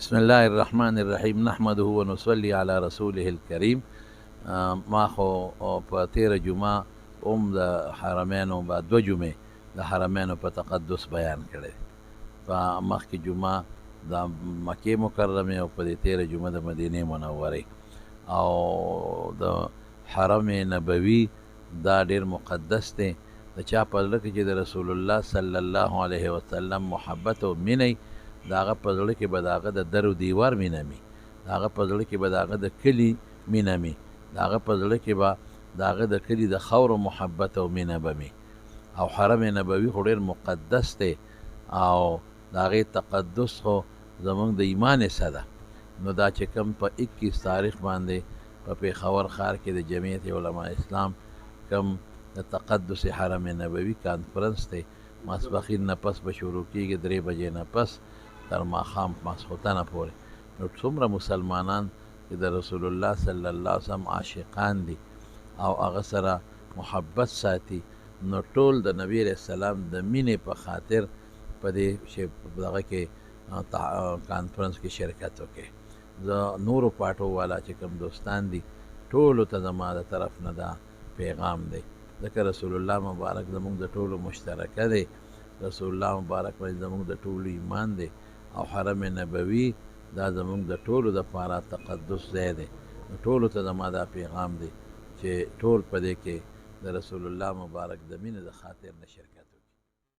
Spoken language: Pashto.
بسم الله الرحمن الرحیم نحمده ونصلي على رسوله الکریم. ما خو په تیره جمعه د حرمینو په دوه جمعې د حرمینو په تقدس بیان کړی. په مخکې جمعه د مکې مکرمې او په دې تیره جمعه د مدینې منورې او د حرم نبوي دا ډیر مقدس دی. د چا په زړه کې چې د رسول الله صلی الله علیه وسلم محبت او مینه د هغه په زړه کې به د هغه د در و دیوار مینه وي، د هغه په زړه کې به د هغه د کلي مینه وي، د هغه په زړه کې به د هغه د کلي د خاورو محبت او مینه به وي. او حرم نبوي خو ډېر مقدس دی او د هغې تقدس خو زموږ د ایمان حصه ده. نو دا چې کوم په 21 تاریخ باندې په پېښور ښار کې د جمعیت علماء اسلام کوم د تقدس حرم نبوي کانفرنس دی، ماسپښین نه پس به شروع کېږي، 3 بجې نه پس تر ماښام ماسخوتنه پورې. نو څومره مسلمانان چې د رسول الله صلی الله علیه وسلم عاشقان دي او هغه سره محبت ساتي، نو ټول د نبی علیه السلام د مینې په خاطر په دې دغه کې کانفرنس کې شرکت وکړي. زه نورو پاټو والا چې کوم دوستان دي ټولو ته زما د طرف نه دا پیغام دی، ځکه رسول الله مبارک زموږ د ټولو مشترکه دی. رسول الله مبارک باندې زموږ د ټولو ایمان دی او حرم نبوي دا زموږ د ټولو دپاره تقدس ځای دی. ټولو ته زما دا پیغام دی چې ټول په دې کې د رسول الله مبارک د مینې د خاطر نه شرکت